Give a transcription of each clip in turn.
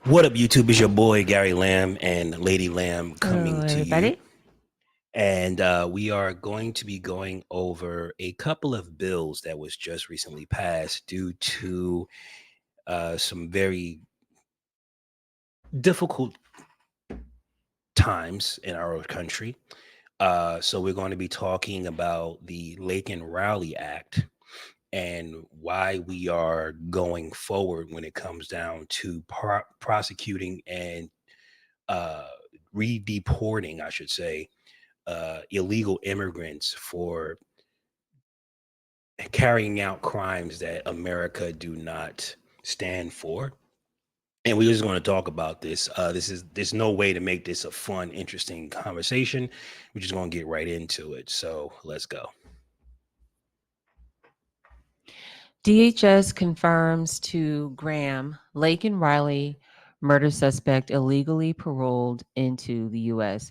What up, YouTube? Is your boy Gary Lamb and Lady Lamb Hello, coming to you. everybody. And we are going to be going over a couple of bills that was just recently passed due to some very difficult times in our country. So we're going to be talking about the Laken Rowley Act and why we are going forward when it comes down to prosecuting and uh, redeporting, I should say, illegal immigrants for carrying out crimes that America do not stand for. And we're just going to talk about this. There's no way to make this a fun, interesting conversation. We're just going to get right into it. So let's go. DHS confirms to Graham Laken Riley, murder suspect, illegally paroled into the U.S.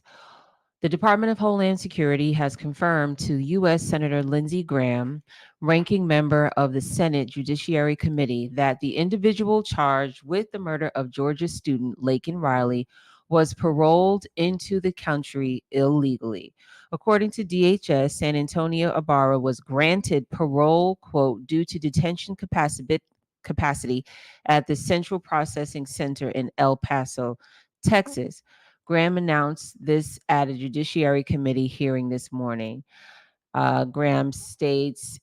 The Department of Homeland Security has confirmed to U.S. Senator Lindsey Graham, ranking member of the Senate Judiciary Committee, that the individual charged with the murder of Georgia student Laken Riley was paroled into the country illegally. According to DHS, San Antonio Ibarra was granted parole, quote, due to detention capacity at the Central Processing Center in El Paso, Texas. Graham announced this at a Judiciary Committee hearing this morning. Graham states,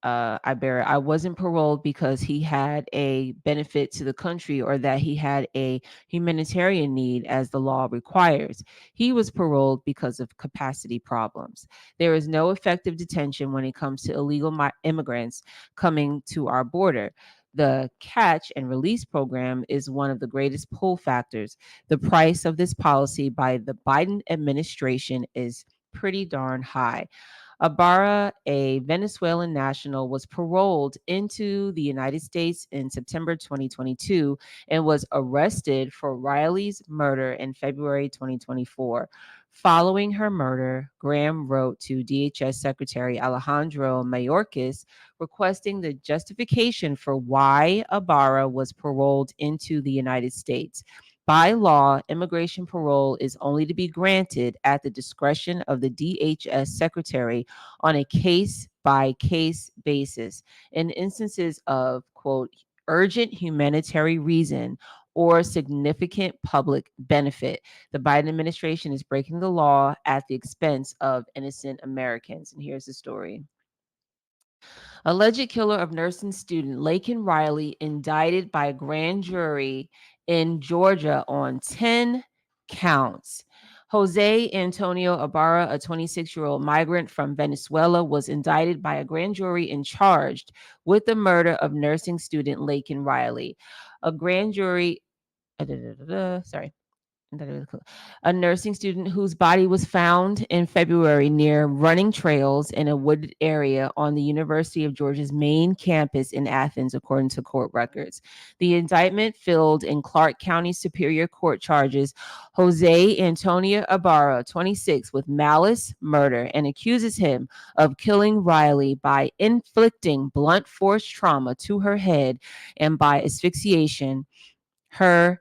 I wasn't paroled because he had a benefit to the country or that he had a humanitarian need as the law requires. He was paroled because of capacity problems. There is no effective detention when it comes to illegal immigrants coming to our border. The catch and release program is one of the greatest pull factors. The price of this policy by the Biden administration is pretty darn high. Ibarra, a Venezuelan national, was paroled into the United States in September 2022 and was arrested for Riley's murder in February 2024. Following her murder, Graham wrote to DHS Secretary Alejandro Mayorkas requesting the justification for why Ibarra was paroled into the United States. By law, immigration parole is only to be granted at the discretion of the DHS secretary on a case by case basis in instances of, quote, urgent humanitarian reason or significant public benefit. The Biden administration is breaking the law at the expense of innocent Americans. And here's the story. Alleged killer of nursing student Laken Riley indicted by a grand jury in Georgia on 10 counts. Jose Antonio Ibarra, a 26-year-old migrant from Venezuela, was indicted by a grand jury and charged with the murder of nursing student Laken Riley. A grand jury, sorry, a nursing student whose body was found in February near running trails in a wooded area on the University of Georgia's main campus in Athens, according to court records. The indictment filed in Clark County Superior Court charges Jose Antonio Ibarra, 26, with malice murder and accuses him of killing Riley by inflicting blunt force trauma to her head and by asphyxiation her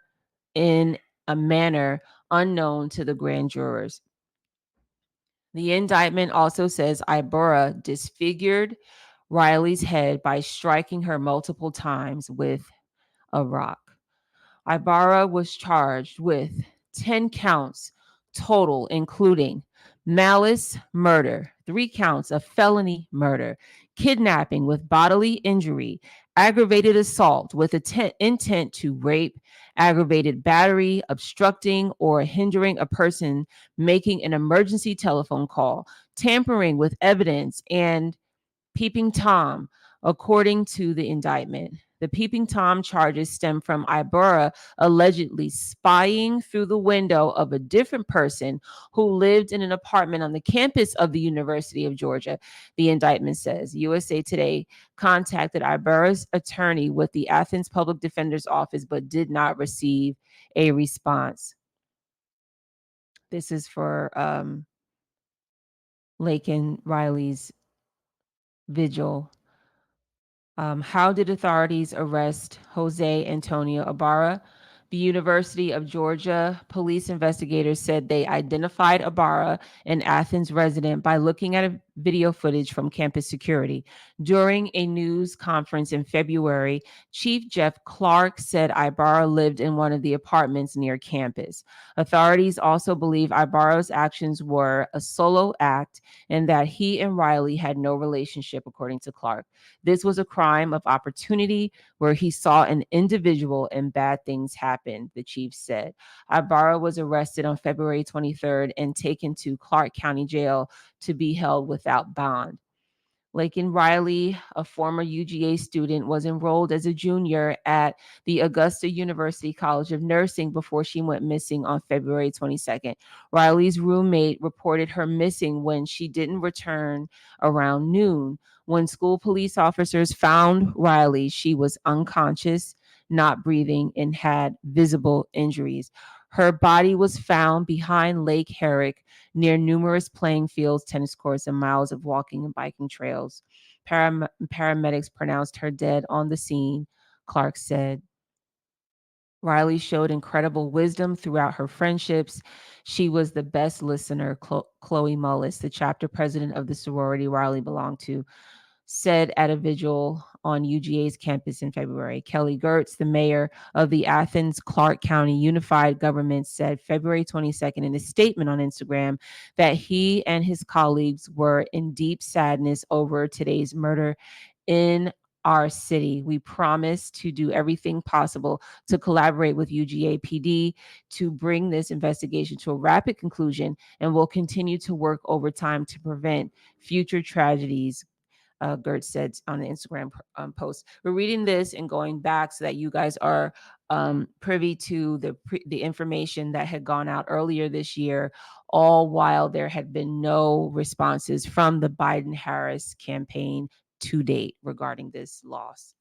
in a manner unknown to the grand jurors. The indictment also says Ibarra disfigured Riley's head by striking her multiple times with a rock. Ibarra was charged with 10 counts total, including malice murder, 3 counts of felony murder, kidnapping with bodily injury, aggravated assault with intent to rape, aggravated battery, obstructing or hindering a person making an emergency telephone call, tampering with evidence, and Peeping Tom, according to the indictment. The Peeping Tom charges stem from Ibarra allegedly spying through the window of a different person who lived in an apartment on the campus of the University of Georgia. The indictment says USA Today contacted Ibarra's attorney with the Athens Public Defender's Office but did not receive a response. This is for Laken Riley's vigil. How did authorities arrest Jose Antonio Ibarra? The University of Georgia police investigators said they identified Ibarra, an Athens resident, by looking at a video footage from campus security. During a news conference in February, Chief Jeff Clark said Ibarra lived in one of the apartments near campus. Authorities also believe Ibarra's actions were a solo act and that he and Riley had no relationship, according to Clark. This was a crime of opportunity where he saw an individual and bad things happen, the chief said. Ibarra was arrested on February 23rd and taken to Clark County Jail to be held without bond. Laken Riley, a former UGA student, was enrolled as a junior at the Augusta University College of Nursing before she went missing on February 22nd. Riley's roommate reported her missing when she didn't return around noon. When school police officers found Riley, she was unconscious, not breathing, and had visible injuries. Her body was found behind Lake Herrick near numerous playing fields, tennis courts, and miles of walking and biking trails. Paramedics pronounced her dead on the scene, Clark said. Riley showed incredible wisdom throughout her friendships. She was the best listener, Chloe Mullis, the chapter president of the sorority Riley belonged to, said at a vigil on UGA's campus in February. Kelly Gertz, the mayor of the Athens Clark County Unified Government, said February 22nd in a statement on Instagram that he and his colleagues were in deep sadness over today's murder in our city. We promise to do everything possible to collaborate with UGA PD to bring this investigation to a rapid conclusion, and will continue to work overtime to prevent future tragedies, Gertz said on an Instagram post. We're reading this and going back so that you guys are privy to the information that had gone out earlier this year, all while there had been no responses from the Biden-Harris campaign to date regarding this loss.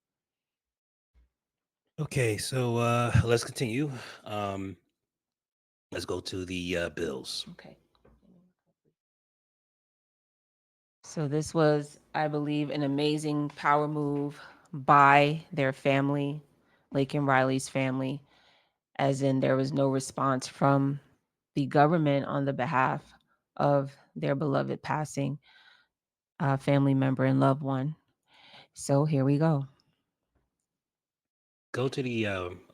Okay, so let's continue. Um, let's go to the bills. Okay. So this was, I believe, an amazing power move by their family, Laken Riley's family, as in there was no response from the government on the behalf of their beloved passing family member and loved one. So here we go. Go to the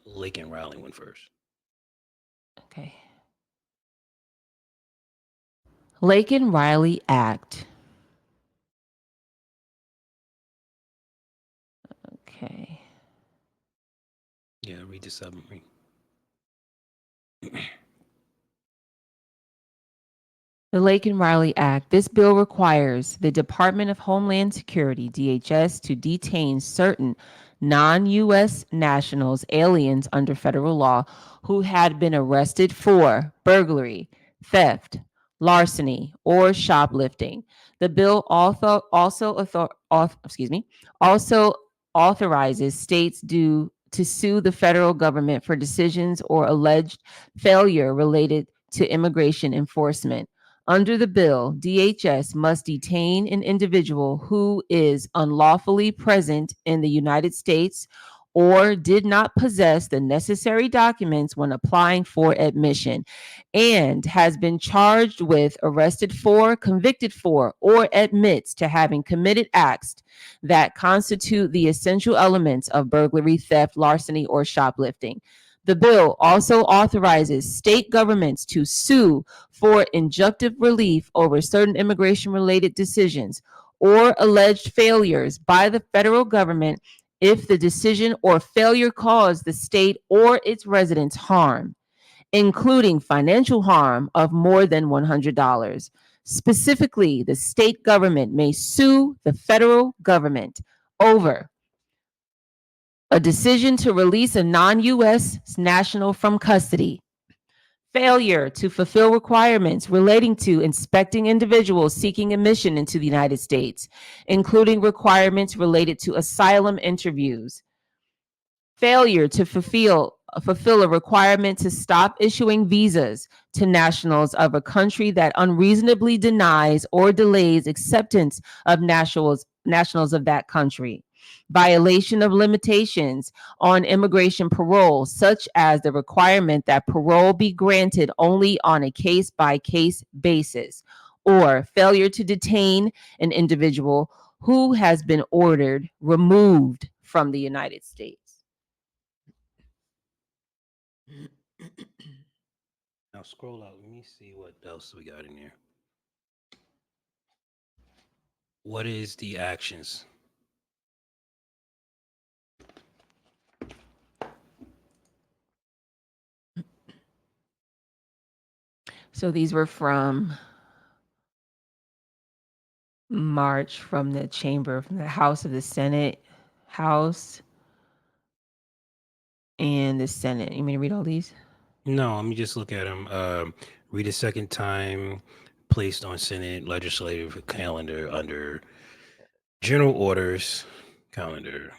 Lake and Raleigh one first. Okay. Laken Riley Act. Okay. Yeah, read the summary. The Laken Riley Act. This bill requires the Department of Homeland Security, DHS, to detain certain non US nationals, aliens under federal law, who had been arrested for burglary, theft, larceny, or shoplifting. The bill also authorizes states to sue the federal government for decisions or alleged failure related to immigration enforcement. Under the bill, DHS must detain an individual who is unlawfully present in the United States or did not possess the necessary documents when applying for admission, and has been charged with, arrested for, convicted for, or admits to having committed acts that constitute the essential elements of burglary, theft, larceny, or shoplifting. The bill also authorizes state governments to sue for injunctive relief over certain immigration related decisions or alleged failures by the federal government if the decision or failure caused the state or its residents harm, including financial harm of more than $100. Specifically, the state government may sue the federal government over a decision to release a non US national from custody, failure to fulfill requirements relating to inspecting individuals seeking admission into the United States, including requirements related to asylum interviews, failure to fulfill a requirement to stop issuing visas to nationals of a country that unreasonably denies or delays acceptance of nationals of that country. violation of limitations on immigration parole, such as the requirement that parole be granted only on a case by case basis, or failure to detain an individual who has been ordered removed from the United States. Now scroll out. Let me see what else we got in here. What is the actions? So these were from March, from the chamber, from the House of the Senate, House and the Senate. You mean to read all these? No, let me just look at them. Read a second time. Placed on Senate legislative calendar under general orders calendar.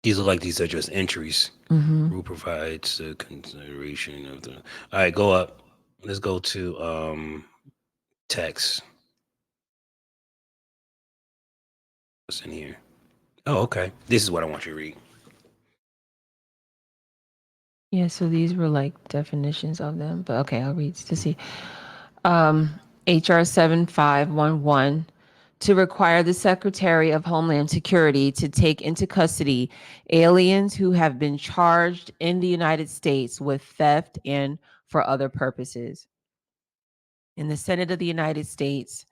These look like these are just entries. Mm-hmm. Who provides the consideration of the? All right, go up. Let's go to text. What's in here? Oh, okay. This is what I want you to read. Yeah, so these were like definitions of them, but okay, I'll read to see. Um, HR 7511 to require the Secretary of Homeland Security to take into custody aliens who have been charged in the United States with theft and for other purposes. In the Senate of the United States,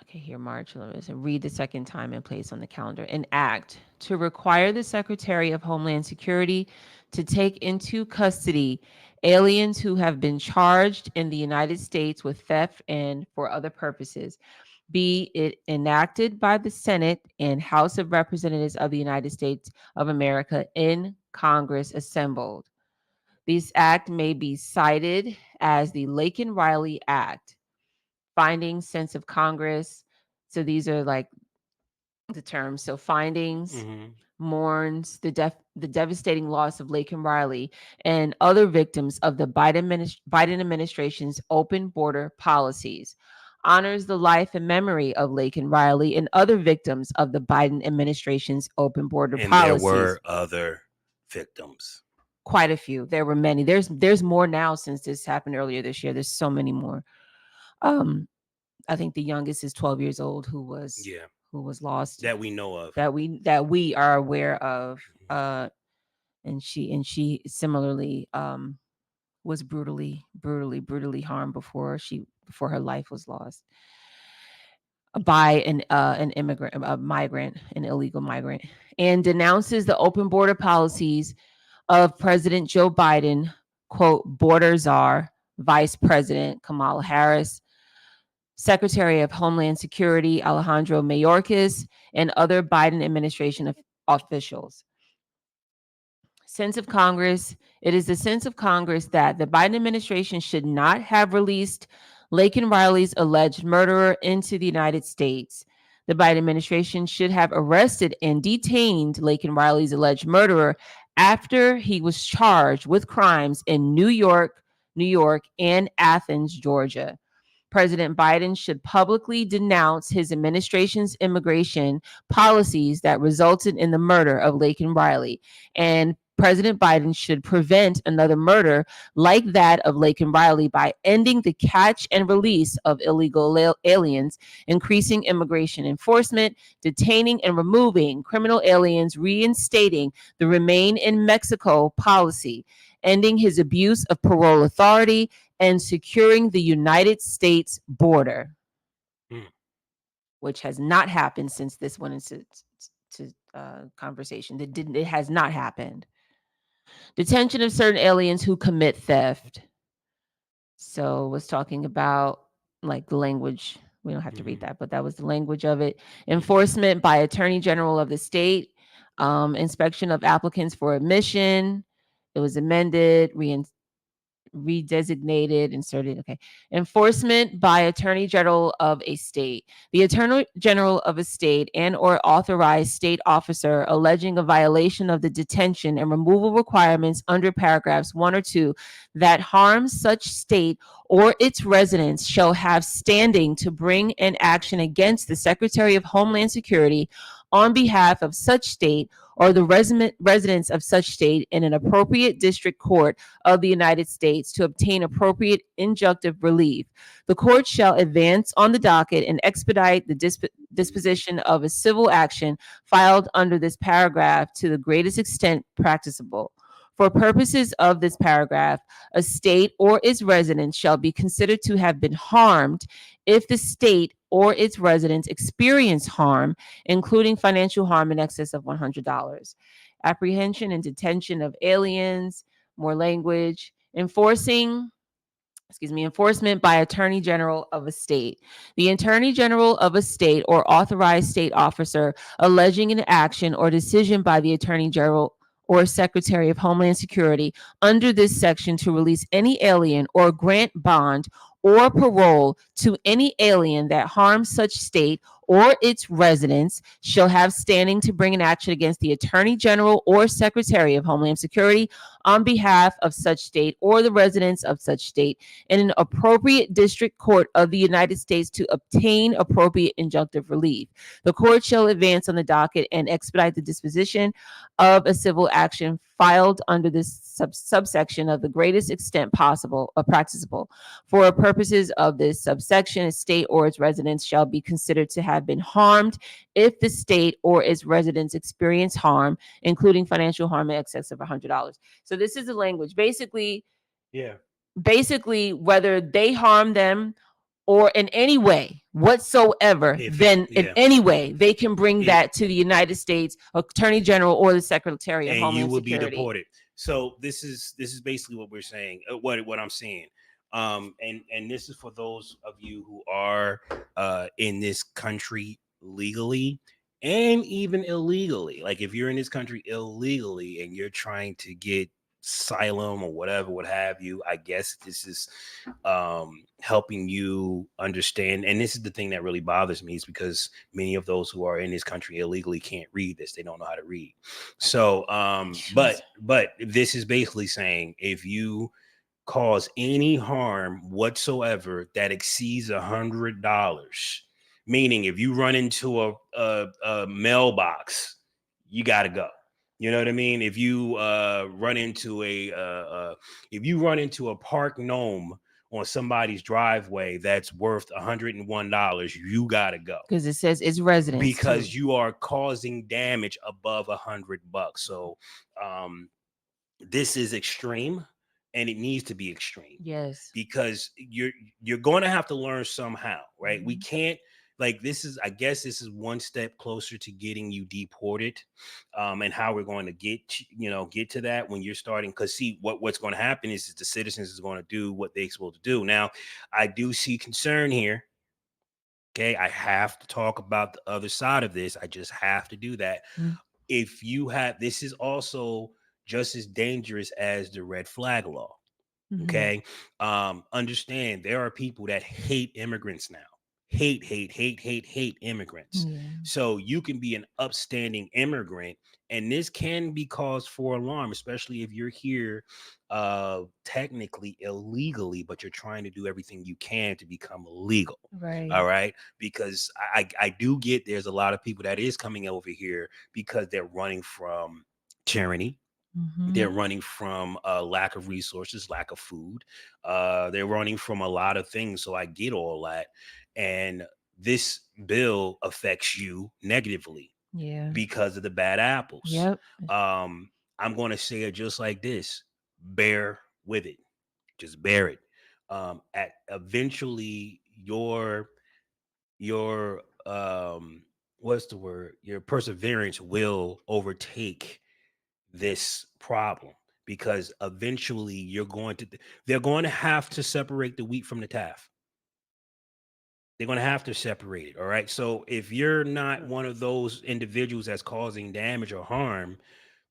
okay, here, March 11th, and read the second time and place on the calendar. An act to require the Secretary of Homeland Security to take into custody aliens who have been charged in the United States with theft and for other purposes, be it enacted by the Senate and House of Representatives of the United States of America in Congress assembled. This act may be cited as the Laken Riley Act, findings, sense of Congress. So these are like the terms. So findings, Mm-hmm. mourns the devastating loss of Laken Riley and other victims of the Biden administration's open border policies. Honors the life and memory of Laken Riley and other victims of the Biden administration's open border And there policies. were other victims. Quite a few. There were many. There's more now since this happened earlier this year. There's so many more. Um, I think the youngest is 12 years old Yeah, who was lost, that we know of. that we are aware of. Mhm. And she similarly was brutally harmed before her life was lost by an immigrant, a migrant, an illegal migrant, and denounces the open border policies of President Joe Biden, quote, border czar, Vice President Kamala Harris, Secretary of Homeland Security Alejandro Mayorkas, and other Biden administration officials. Sense of Congress. It is the sense of Congress that the Biden administration should not have released Laken Riley's alleged murderer into the United States. The Biden administration should have arrested and detained Laken Riley's alleged murderer after he was charged with crimes in New York, and Athens, Georgia. President Biden should publicly denounce his administration's immigration policies that resulted in the murder of Laken Riley. And President Biden should prevent another murder like that of Laken Riley by ending the catch and release of illegal aliens, increasing immigration enforcement, detaining and removing criminal aliens, reinstating the Remain in Mexico policy, ending his abuse of parole authority, and securing the United States border, Mm. which has not happened since this went into conversation. It has not happened. Detention of certain aliens who commit theft. So was talking about like the language. We don't have to read Mhm. that, but that was the language of it. Enforcement by Attorney General of the state. Inspection of applicants for admission. It was amended, redesignated, inserted. Okay. Enforcement by Attorney General of a state. The Attorney General of a state and or authorized state officer alleging a violation of the detention and removal requirements under paragraphs 1 or 2 that harms such state or its residents shall have standing to bring an action against the Secretary of Homeland Security on behalf of such state or the residents of such state in an appropriate district court of the United States to obtain appropriate injunctive relief. The court shall advance on the docket and expedite the disposition of a civil action filed under this paragraph to the greatest extent practicable. For purposes of this paragraph, a state or its residents shall be considered to have been harmed if the state or its residents experience harm, including financial harm in excess of $100. Apprehension and detention of aliens, more language, enforcement by attorney general of a state. The attorney general of a state or authorized state officer alleging an action or decision by the attorney general or secretary of homeland security under this section to release any alien or grant bond or parole to any alien that harms such state or its residents shall have standing to bring an action against the attorney general or secretary of homeland security on behalf of such state or the residents of such state in an appropriate district court of the United States to obtain appropriate injunctive relief. The court shall advance on the docket and expedite the disposition of a civil action filed under this subsection of the greatest extent possible or practicable. For purposes of this subsection, a state or its residents shall be considered to have been harmed if the state or its residents experience harm, including financial harm in excess of $100. So this is the language. Yeah. Basically, whether they harm them or in any way whatsoever, If it, then in yeah, any way they can bring it, that to the United States Attorney General or the Secretary of and you Homeland will be Security. deported. So this is basically what we're saying. What I'm saying. And this is for those of you who are in this country legally and even illegally. Like if you're in this country illegally and you're trying to get asylum or whatever, what have you, I guess this is helping you understand. And this is the thing that really bothers me, is because many of those who are in this country illegally can't read this. They don't know how to read. So but this is basically saying if you cause any harm whatsoever that exceeds $100, meaning if you run into a mailbox, you got to go. You know what I mean? If you run into if you run into a park gnome on somebody's driveway that's worth $101, you got to go, Because it says it's residents too. because you are causing damage above $100. So this is extreme, and it needs to be extreme, Yes. because you're going to have to learn somehow, right? We Mhm. can't, like, this is, I guess this is one step closer to getting you deported. And how we're going to get to that when you're starting, because see what's going to happen is the citizens is going to do what they're supposed to do. Now I do see concern here. Okay, I have to talk about the other side of this. I just have to do that. Mm. If you have, this is also just as dangerous as the red flag law. Mhm. Okay. Understand there are people that hate immigrants now. Hate immigrants. Yeah. So you can be an upstanding immigrant, and this can be cause for alarm, especially if you're here technically illegally, but you're trying to do everything you can to become legal. Right. All right. Because I do get there's a lot of people that is coming over here because they're running from tyranny. They're Mhm. running from lack of resources, lack of food. They're running from a lot of things. So I get all that. And this bill affects you negatively Yeah. because of the bad apples. Yep. I'm going to say it just like this: bear with it, just bear it. At eventually, your what's the word? Your perseverance will overtake this problem, because eventually they're going to have to separate the wheat from the taff. They're going to have to separate it. All right. So if you're not one of those individuals that's causing damage or harm,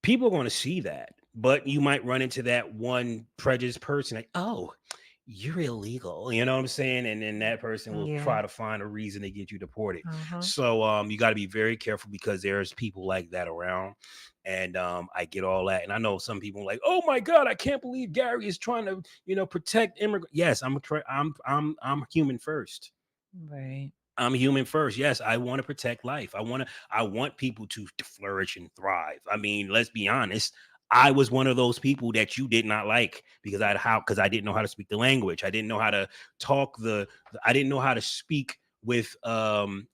people are going to see that, but you might run into that one prejudiced person like, oh, you're illegal, you know what I'm saying? And then that person will Yeah. try to find a reason to get you deported. Uh-huh. So you got to be very careful because there's people like that around. And I get all that. And I know some people like, oh my God, I can't believe Gary is trying to, protect immigrants. Yes, I'm human first. Right. I'm human first. Yes, I want to protect life. I want people to flourish and thrive. I mean, let's be honest. I was one of those people that you did not like because I didn't know how to speak the language. I didn't know how to talk I didn't know how to speak with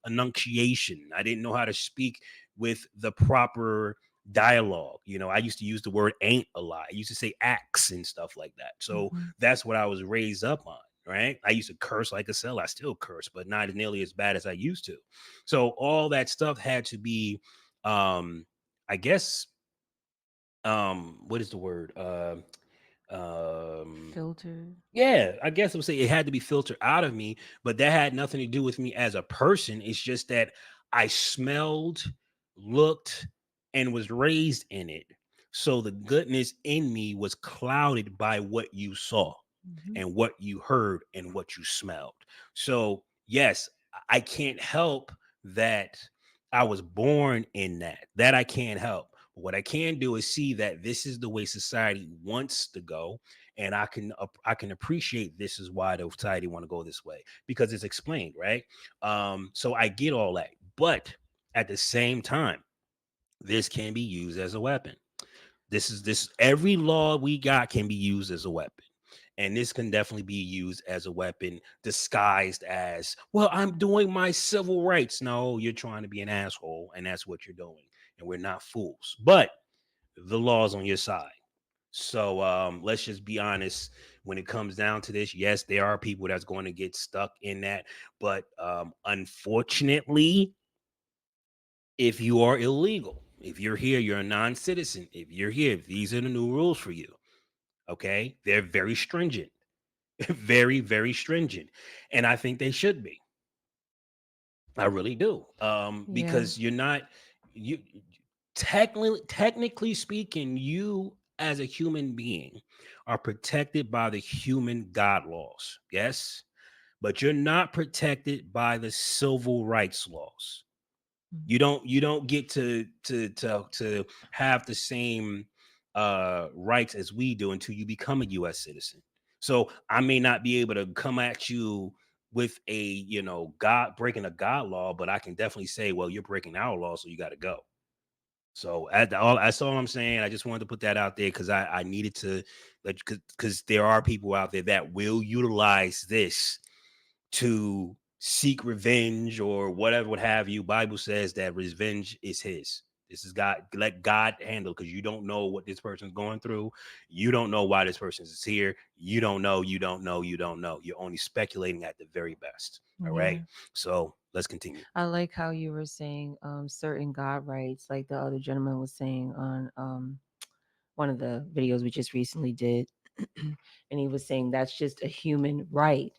enunciation. I didn't know how to speak with the proper dialogue. I used to use the word ain't a lot. I used to say axe and stuff like that. So Hmm. that's what I was raised up on, right? I used to curse like a cell. I still curse, but not nearly as bad as I used to. So all that stuff had to be, I guess, what is the word? Um, Filter. yeah, I guess I would say it had to be filtered out of me, but that had nothing to do with me as a person. It's just that I smelled, looked, and was raised in it. So the goodness in me was clouded by what you saw Hmm. and what you heard and what you smelled. So, yes, I can't help that I was born in that. That I can't help. But what I can do is see that this is the way society wants to go, and I can appreciate this is why the society want to go this way because it's explained, right? So I get all that, but at the same time, this can be used as a weapon. This every law we got can be used as a weapon. And this can definitely be used as a weapon disguised as, well, I'm doing my civil rights. No, you're trying to be an asshole, and that's what you're doing. And we're not fools. But the law's on your side. So let's just be honest. When it comes down to this, yes, there are people that's going to get stuck in that. But unfortunately, if you are illegal, if you're here, you're a non-citizen. If you're here, these are the new rules for you. Okay, they're very stringent, very, very stringent, and I think they should be. I really do, Yeah. because you're not you technically speaking, you as a human being are protected by the human God laws. Yes, but you're not protected by the civil rights laws. You don't get to have the same rights as we do until you become a US citizen. So I may not be able to come at you with a God breaking a God law, but I can definitely say, well, you're breaking our law, so you got to go. So that's all I'm saying. I just wanted to put that out there because I needed to let, because there are people out there that will utilize this to seek revenge or whatever what have you. Bible says that revenge is his. This is God. Let God handle, because you don't know what this person's going through. You don't know why this person is here. You don't know. You don't know. You don't know. You're only speculating at the very best. All right. Yeah. So let's continue. I like how you were saying certain God rights, like the other gentleman was saying on one of the videos we just recently did. And he was saying that's just a human right.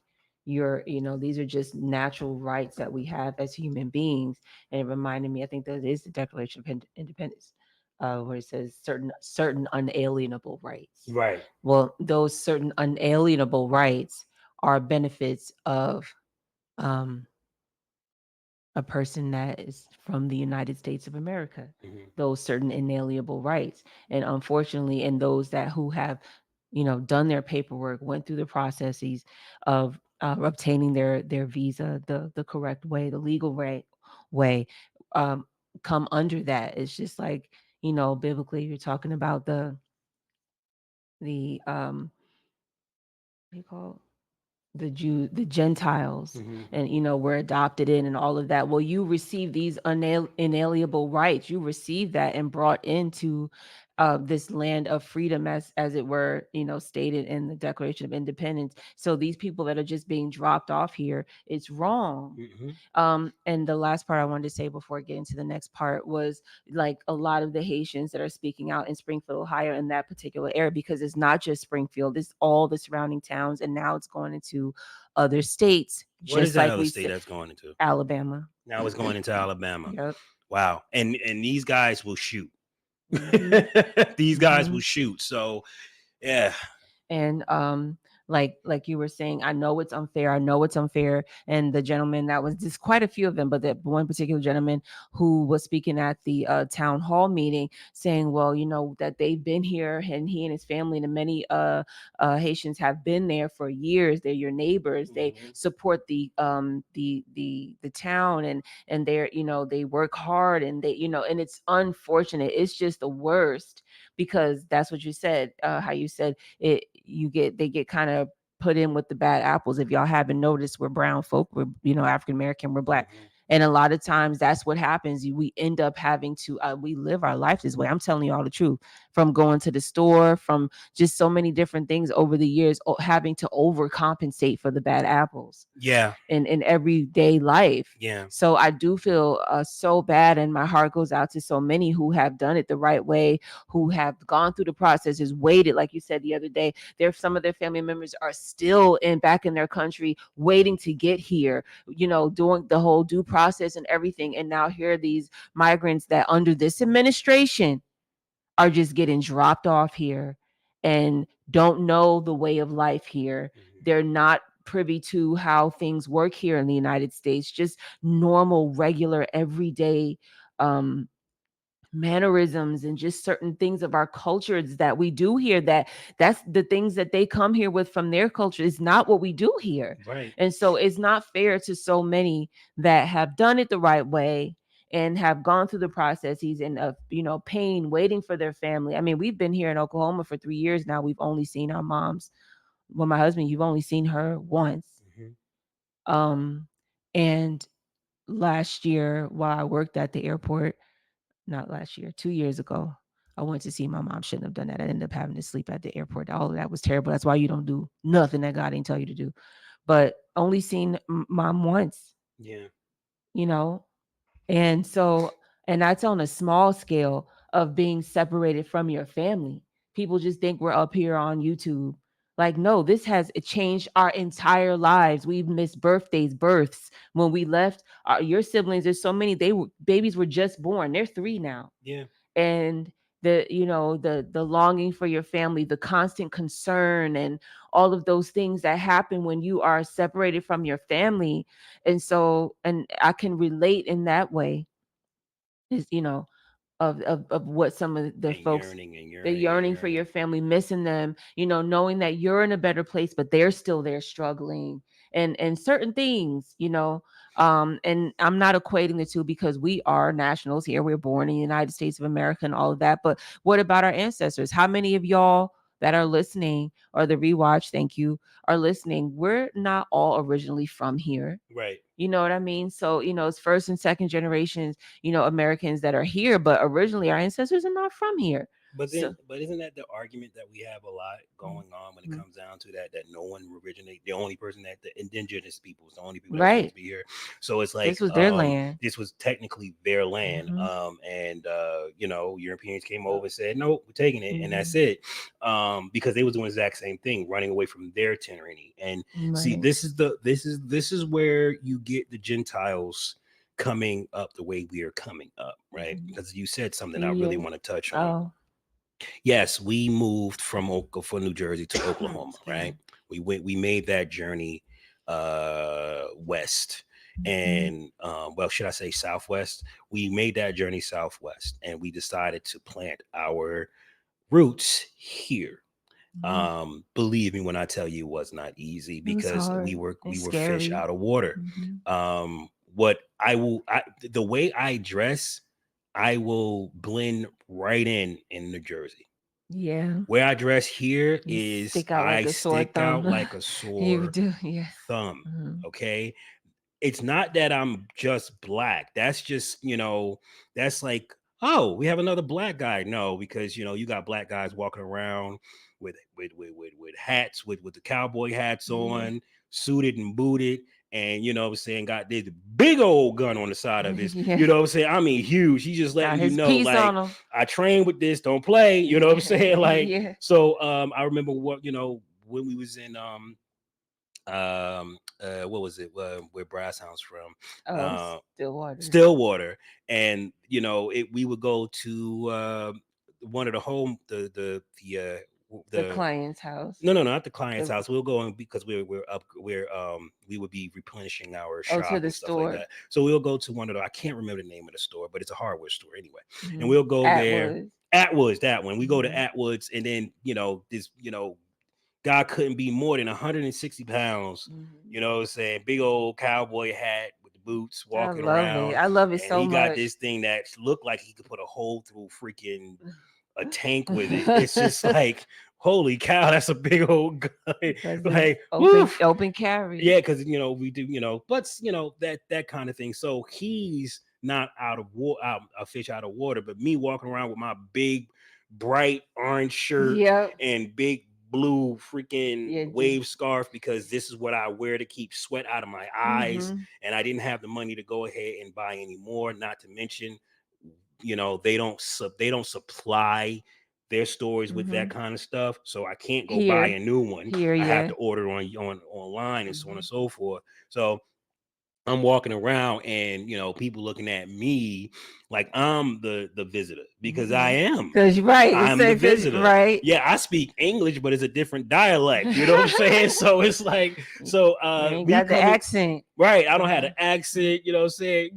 These are just natural rights that we have as human beings. And it reminded me, I think that is the Declaration of Independence, where it says certain unalienable rights. Right. Well, those certain unalienable rights are benefits of um, a person that is from the United States of America, Hmm. those certain inalienable rights. And unfortunately, and those that who have, done their paperwork, went through the processes of obtaining their visa the correct way, the legal way, um, come under that. It's just like, biblically, you're talking about the what do you call the Gentiles, Hmm. and were adopted in and all of that. Well, you receive these inalienable rights. You receive that and brought into this land of freedom, as it were, stated in the Declaration of Independence. So these people that are just being dropped off here, it's wrong. Hmm. And the last part I wanted to say before getting to the next part was like a lot of the Haitians that are speaking out in Springfield, Ohio, in that particular area, because it's not just Springfield, it's all the surrounding towns, and now it's going into other states, What is just that like other we state said, that's going into? Alabama. Now it's going into Alabama. Yep. Wow. And these guys will shoot. Hmm. These guys will Hmm. shoot. So yeah. And like you were saying, I know it's unfair, I know it's unfair. And the gentleman, that was just quite a few of them, but that one particular gentleman who was speaking at the town hall meeting, saying, well, that they've been here, and he and his family and many Haitians have been there for years. They're your neighbors, they Mhm. support the town, and they're, they work hard, and they, and it's unfortunate, it's just the worst, because that's what you said, how you said it, they get kind of put in with the bad apples. If y'all haven't noticed, we're brown folk, we're, African American, we're black, Mhm. and a lot of times that's what happens. We end up having to, we live our life this way. I'm telling you all the truth, from going to the store, from just so many different things over the years, having to overcompensate for the bad apples Yeah. in everyday life. Yeah. So I do feel so bad, and my heart goes out to so many who have done it the right way, who have gone through the processes, waited, like you said the other day. There, some of their family members are still back in their country, waiting to get here. Doing the whole due process and everything, and now here are these migrants that, under this administration, are just getting dropped off here and don't know the way of life here. Mhm. They're not privy to how things work here in the United States, just normal, regular, everyday um, mannerisms, and just certain things of our cultures that we do here, that's the things that they come here with from their culture, is not what we do here. Right. And so it's not fair to so many that have done it the right way and have gone through the processes, and of, pain, waiting for their family. I mean, we've been here in Oklahoma for 3 years now. We've only seen our moms. Well, my husband, you've only seen her once. Mhm. um and last year, while I worked at the airport, not last year, 2 years ago, I went to see my mom. Shouldn't have done that. I ended up having to sleep at the airport. All of that was terrible. That's why you don't do nothing that God didn't tell you to do. But only seen mom once, Yeah. you know? And so, and that's on a small scale of being separated from your family. People just think we're up here on YouTube. Like, no, this has changed our entire lives. We've missed birthdays, births. When we left, your siblings, there's so many, babies were just born. They're 3 now. Yeah. And the longing for your family, the constant concern, and all of those things that happen when you are separated from your family. And so, and I can relate in that way, is, of what some of the And folks, yearning and the yearning and yearning for your yearning. family, missing them, knowing that you're in a better place, but they're still there struggling, and certain things, and I'm not equating the two, because we are nationals here. We're born in the United States of America and all of that. But what about our ancestors? How many of y'all that are listening, or the rewatch, thank you, are listening? We're not all originally from here. Right. You know what I mean? So, it's first and second generations, Americans that are here, but originally our ancestors are not from here. But then, So, but isn't that the argument that we have a lot going on when it mhm. comes down to that no one originate the only person that the indigenous people is the only people that were supposed Right. to be here. So it's like This was their land. this was technically their land, Hmm. and Europeans came over and said no, we're taking it, and that's Hmm. it, because they was doing the exact same thing, running away from their tyranny. And see, Right. this is where you get the Gentiles coming up the way we are coming up, right? Hmm. Because you said something I really Yeah. want to touch on. Oh. Yes, we moved from New Jersey to Oklahoma, Excuse right? me. We made that journey west, Hmm. and well, should I say southwest? We made that journey southwest, and we decided to plant our roots here. Hmm. Believe me when I tell you it was not easy, It was because we hard. were we It's were fish scary. out of water. Hmm. What the way I dress, I will blend right in New Jersey. Yeah. Where I dress here You is stick out I like a sore stick out thumb. like a You sore do. Yeah. thumb. Hmm. Okay. It's not that I'm just black. That's just, that's like, oh, we have another black guy. No, because you got black guys walking around with hats, with the cowboy hats Yeah. on, suited and booted, and what I'm saying, got this big old gun on the side of his, Yeah. what I'm saying? I mean huge. He's just Got letting you his know, piece on like, him. I train with this, don't play, what I'm Yeah. saying? Like, Yeah. so I remember when we was in what was it, where Brass Hound's from, Oh, uh Stillwater. Stillwater, and we would go to one of the home The the client's house. no, not the client's The house. We'll go in because we're up we would be replenishing our Oh, to shop the and stuff like store. that. So we'll go to one of the, I can't remember the name of the store, but it's a hardware store anyway. And Mhm. we'll go there. Atwoods. Atwoods, that one. We go to Mhm. Atwoods, and then this guy couldn't be more than 160 pounds. Mhm. You know what I'm saying? Big old cowboy hat with the boots, I walking love it. around, I love it and so he got much. this thing that looked like he could put a hole through freaking a tank with it. It's just like, holy cow, that's a big old guy. Because it's Like, open woof. open carry. Yeah, because we do, but that kind of thing. So he's not out of water, out a fish out of water, but me walking around with my big, bright orange shirt Yep. and big blue freaking Yeah, just wave scarf because this is what I wear to keep sweat out of my eyes, mhm. and I didn't have the money to go ahead and buy any more. Not to mention, they don't supply their stores with that Mhm. kind of stuff, so I can't go buy Here. a new one. Here, I have yeah. to order on online and so on and Mhm. so forth. So I'm walking around and people looking at me like I'm the visitor because I Mhm. am. Cause you're right. It's I'm the cause visitor. right. Yeah, I speak English, but it's a different dialect. You know what I'm saying? So it's like, You ain't me got the coming accent. right. I don't have Mhm. an accent. You know what I'm saying?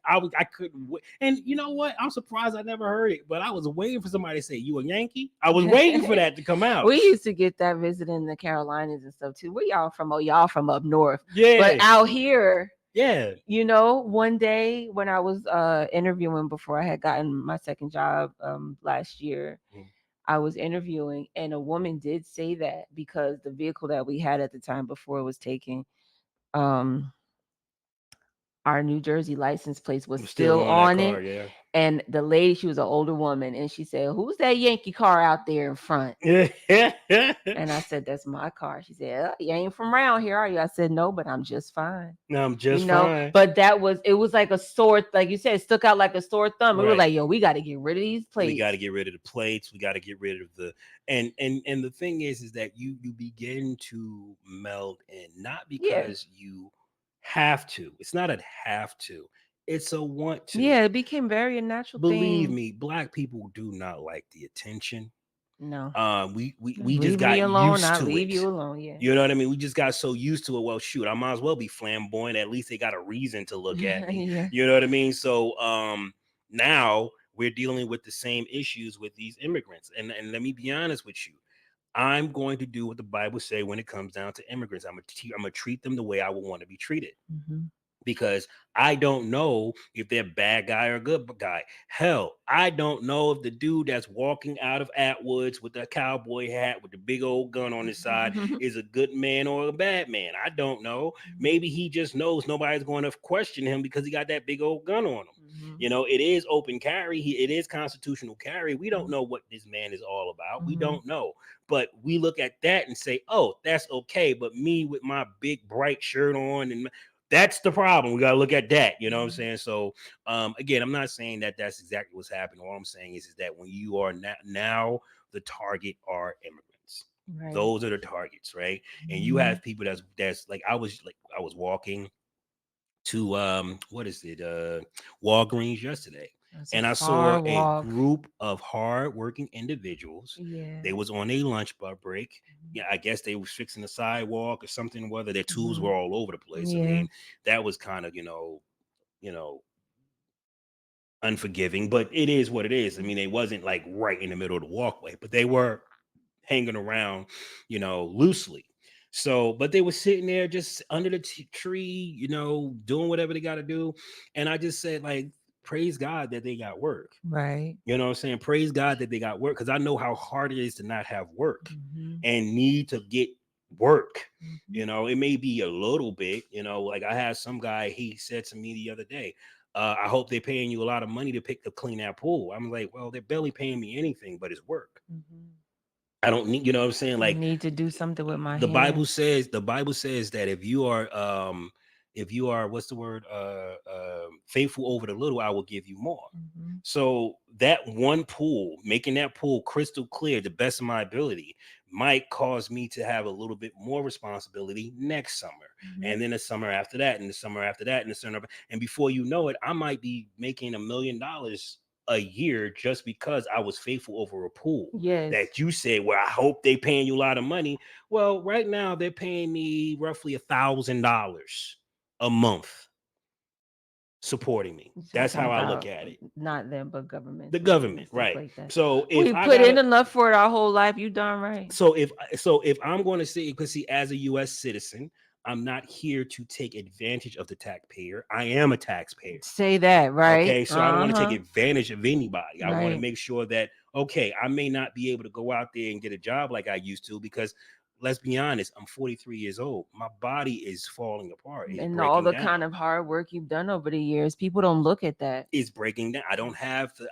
I couldn't wait. And you know what? I'm surprised I never heard it, but I was waiting for somebody to say, "You a Yankee?" I was waiting for that to come out. We used to get that visit in the Carolinas and stuff too. Where y'all from? Oh, y'all from up north. But Yeah, out here, yeah. one day when I was interviewing before I had gotten my second job last year, I was interviewing and a woman did say that because the vehicle that we had at the time before it was taken, um our New Jersey license plates was I'm still still on that on car. it. Yeah. And the lady, she was an older woman, and she said, "Who's that Yankee car out there in front?" Yeah. And I said, "That's my car." She said, "You ain't from around here, are you?" I said, "No, but I'm just fine." No, I'm just fine. But it was like a sore, like you said, it stuck out like a sore thumb. We were Right. like, "Yo, we got to get rid of these We got to plates." get rid of the plates. We got to get rid of the and the thing is that you begin to meld in, not Yeah, because you have to. It's not a have to. It's a want to. yeah, it became very a natural Believe thing. me, black people do not like the attention. No, We just leave me got alone. used I to leave it. you alone. Yeah, You know what I mean? We just got so used to it. Well, shoot, I might as well be flamboyant. At least they got a reason to look at me. yeah. You know what I mean? So now we're dealing with the same issues with these immigrants. And let me be honest with you. I'm going to do what the Bible say when it comes down to immigrants. I'm gonna treat them the way I would want to be treated Hmm. because I don't know if they're bad guy or good guy. Hell, I don't know if the dude that's walking out of Atwoods with the cowboy hat with the big old gun on his side is a good man or a bad man. I don't know. Maybe he just knows nobody's going to question him because he got that big old gun on him. Hmm. It is open carry. It is constitutional carry. We don't know what this man is all about. We Hmm. don't know. But we look at that and say, oh, that's okay. But me with my big bright shirt on and that's the problem. We got to look at that. You know what I'm Hmm. saying? So, again, I'm not saying that that's exactly what's happening. All I'm saying is that when you are now the target are immigrants. Right. Those are the targets, right? And you Hmm. have people that's I was walking to what is it Walgreens yesterday, It's a and I saw far a walk. group of hard-working individuals. Yeah. They was on a lunch bar break. Yeah, I guess they was fixing the sidewalk or something. Whether their tools Hmm. were all over the place. I Yeah. mean, that was kind of you know unforgiving, but it is what it is. I mean, they wasn't like right in the middle of the walkway, but they were hanging around, loosely. So, but they were sitting there just under the tree, doing whatever they got to do. And I just said, like, praise God that they got work. Right. You know what I'm saying? Praise God that they got work because I know how hard it is to not have work Hmm. and need to get work. Hmm. It may be a little bit, like I had some guy, he said to me the other day, I hope they're paying you a lot of money to clean that pool. I'm like, well, they're barely paying me anything, but it's work. Hmm. I don't need, you know what I'm saying? I Like need to do something with my hands. the Bible says that if you are what's the word faithful over the little, I will give you more. Hmm. So that one pool, making that pool crystal clear, the best of my ability, might cause me to have a little bit more responsibility next summer, Hmm. and then the summer after that, and the summer after that, and the summer, and before you know it, I might be making $1 million a year just because I was faithful over a pool Yes. that you said, well, I hope they paying you a lot of money. Well, right now they're paying me roughly $1,000 a month supporting me. You're That's talking how I look about at it. not them, but The governmental and government, stuff right? like that. So if We I put in gotta, enough for it our whole life. You darn right. so if I'm going to see, because see, as a U.S. citizen, I'm not here to take advantage of the taxpayer. I am a taxpayer. Say that, right? Okay, so I don't want to take Uh-huh. advantage of anybody. I want to Right. make sure that, okay, I may not be able to go out there and get a job like I used to because let's be honest, I'm 43 years old. My body is falling apart. It's And all breaking the down. kind of hard work you've done over the years, people don't look at that. It's breaking down. I don't have the,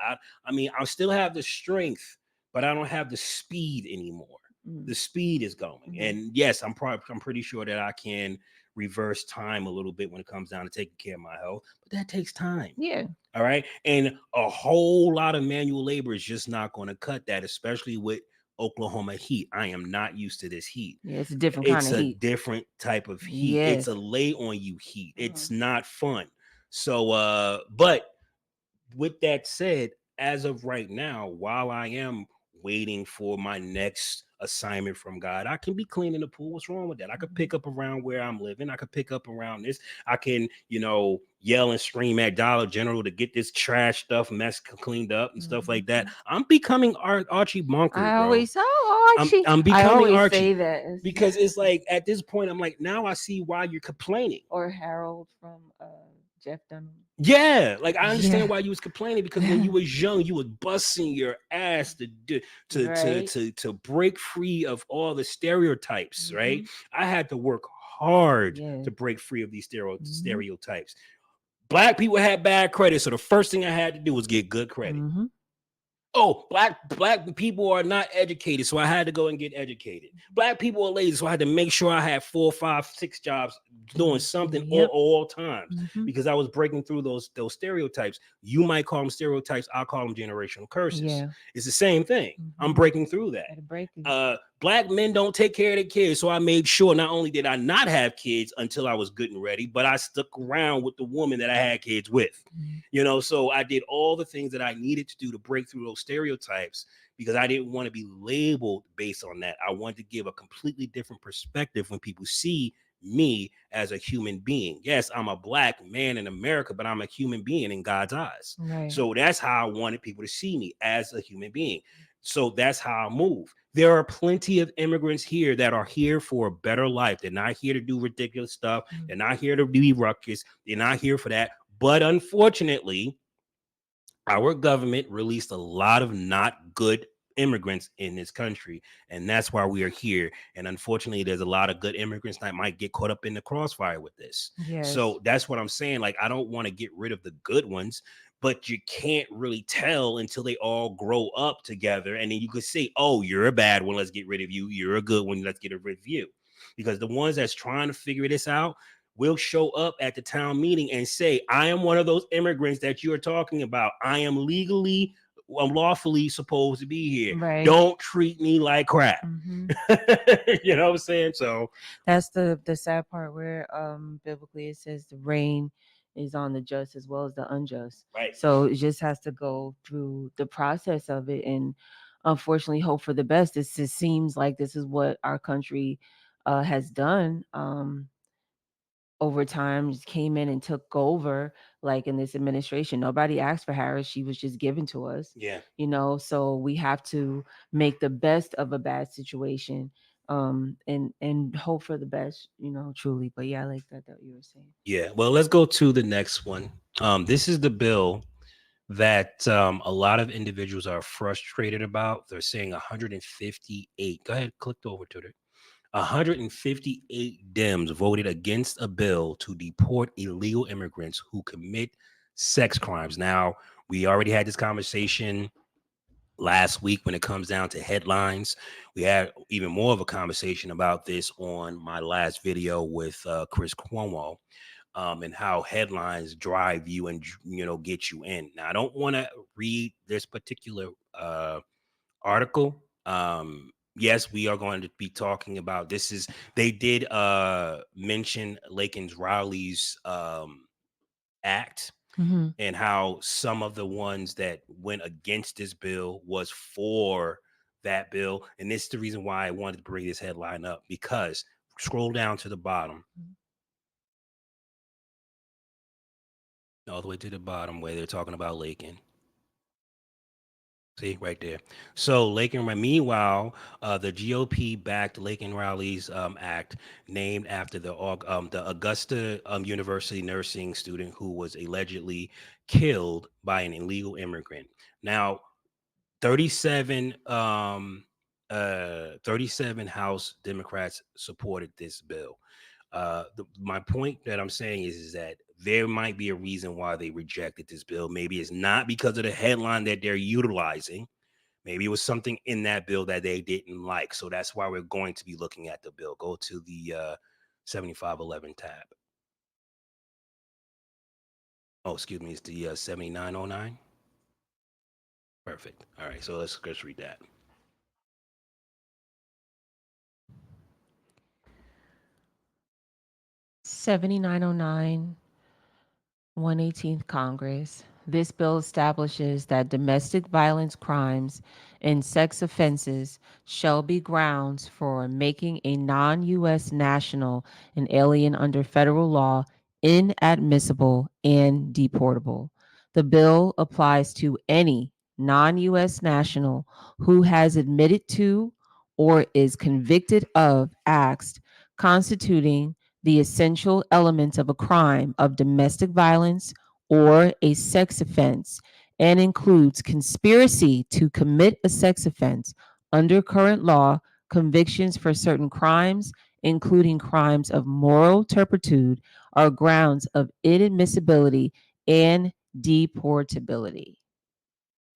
I mean, I still have the strength, but I don't have the speed anymore. Mm. The speed is going. Mhm. And yes, I'm pretty sure that I can reverse time a little bit when it comes down to taking care of my health, but that takes time. Yeah. All right. And a whole lot of manual labor is just not going to cut that, especially with Oklahoma heat. I am not used to this heat. Yeah, it's a different kind It's of a heat. different type of heat. It's a Yes. lay on you heat. Uh-huh. It's not fun. So but with that said, as of right now, while I am waiting for my next assignment from God, I can be cleaning the pool. What's wrong with that? I could Mhm. pick up around where I'm living. I could pick up around this. I can, yell and scream at Dollar General to get this trash stuff mess cleaned up and stuff like that. Mhm. I'm becoming Archie Bunker, I bro. always oh I'm Archie. I'm I becoming always say Archie that. because it's like at this point, I'm like, now I see why you're complaining. Or Harold from Jeff Dunham. Yeah, like I understand Yeah. why you was complaining because when you was young, you was busting your ass Right. to break free of all the stereotypes, right? Mm-hmm. I had to work hard Yeah. to break free of these Mm-hmm. stereotypes. Black people had bad credit, so the first thing I had to do was get good credit. Mm-hmm. Oh, black people are not educated, so I had to go and get educated. Black people are lazy, so I had to make sure I had 4, 5, 6 jobs doing something Yep. all times Mm-hmm. because I was breaking through those stereotypes. You might call them stereotypes, I'll call them generational curses. Yeah. It's the same thing. I'm Mm-hmm. breaking through that. Gotta break it. Black men don't take care of their kids. So I made sure not only did I not have kids until I was good and ready, but I stuck around with the woman that I had kids with. Mm-hmm. So I did all the things that I needed to do to break through those stereotypes because I didn't want to be labeled based on that. I wanted to give a completely different perspective when people see me as a human being. Yes, I'm a black man in America, but I'm a human being in God's eyes. Right. So that's how I wanted people to see me as a human being. So that's how I move. There are plenty of immigrants here that are here for a better life. They're not here to do ridiculous stuff. They're not here to be ruckus. They're not here for that. But unfortunately, our government released a lot of not good immigrants in this country, and that's why we are here. And unfortunately, there's a lot of good immigrants that might get caught up in the crossfire with this. Yes. So that's what I'm saying. Like, I don't want to get rid of the good ones, but you can't really tell until they all grow up together, and then you could say, oh, you're a bad one, let's get rid of you. You're a good one, let's get rid of you. Because the ones that's trying to figure this out will show up at the town meeting and say, I am one of those immigrants that you're talking about. I am legally, lawfully supposed to be here. Right. Don't treat me like crap. Mm-hmm. You know what I'm saying? So, That's the sad part where biblically it says the rain is on the just as well as the unjust. right. So it just has to go through the process of it and unfortunately hope for the best. It just seems like this is what our country has done. Over time just came in and took over, like in this administration nobody asked for Harris, she was just given to us, Yeah. so we have to make the best of a bad situation, and hope for the best, truly. But yeah, I like that you were saying. Yeah. Well, let's go to the next one. This is the bill that a lot of individuals are frustrated about. They're saying 158. Go ahead, click over to it. 158 Dems voted against a bill to deport illegal immigrants who commit sex crimes. Now, we already had this conversation last week when it comes down to headlines. We had even more of a conversation about this on my last video with Chris Cuomo. And how headlines drive you and get you in. Now, I don't want to read this particular article. Yes, we are going to be talking about this. Is they did mention Laken's Rowley's act. Hmm. and how some of the ones that went against this bill was for that bill. And this is the reason why I wanted to bring this headline up, because scroll down to the bottom, all the way to the bottom where they're talking about Laken. See right there. So Laken. Meanwhile, the GOP backed Laken Riley's act, named after the Augusta University nursing student who was allegedly killed by an illegal immigrant. Now, 37 37 House Democrats supported this bill. My point that I'm saying is that there might be a reason why they rejected this bill. Maybe it's not because of the headline that they're utilizing. Maybe it was something in that bill that they didn't like. So that's why we're going to be looking at the bill. Go to the 7511 tab. Oh, excuse me, it's the 7909. Perfect. All right, so let's read that. 7909, 118th Congress. This bill establishes that domestic violence crimes and sex offenses shall be grounds for making a non U.S. national and alien under federal law inadmissible and deportable. The bill applies to any non U.S. national who has admitted to or is convicted of acts constituting the essential elements of a crime of domestic violence or a sex offense, and includes conspiracy to commit a sex offense. Under current law, convictions for certain crimes, including crimes of moral turpitude, are grounds of inadmissibility and deportability.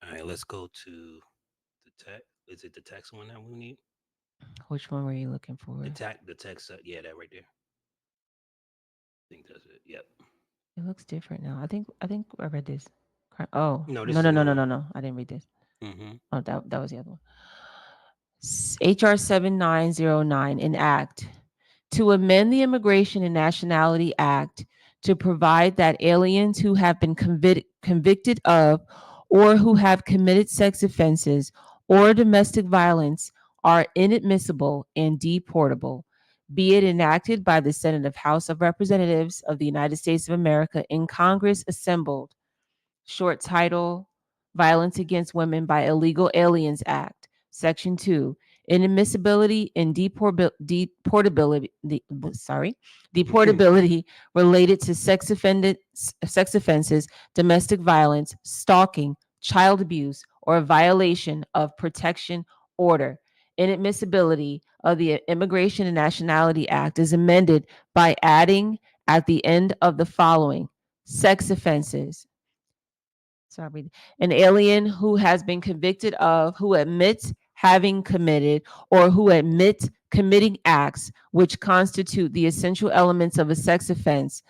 All right, let's go to the text. Is it the text one that we need? Which one were you looking for? The text. Yeah, that right there. I think that's it. Yep. It looks different now. I think I read this. Oh, No, no, this is no, a no, new no, one. no, no. I didn't read this. Mm-hmm. Oh, that was the other one. HR 7909 enact to amend the Immigration and Nationality Act to provide that aliens who have been convicted of or who have committed sex offenses or domestic violence are inadmissible and deportable. Be it enacted by the Senate of House of Representatives of the United States of America in Congress assembled. Short title: Violence Against Women by Illegal Aliens Act. Section 2: Inadmissibility and Mm-hmm. deportability related to sex offenses, domestic violence, stalking, child abuse, or violation of protection order. Inadmissibility of the Immigration and Nationality Act is amended by adding at the end of the following: sex offenses. Sorry, an alien who has been convicted of, who admits having committed, or who admits committing acts which constitute the essential elements of a sex offense.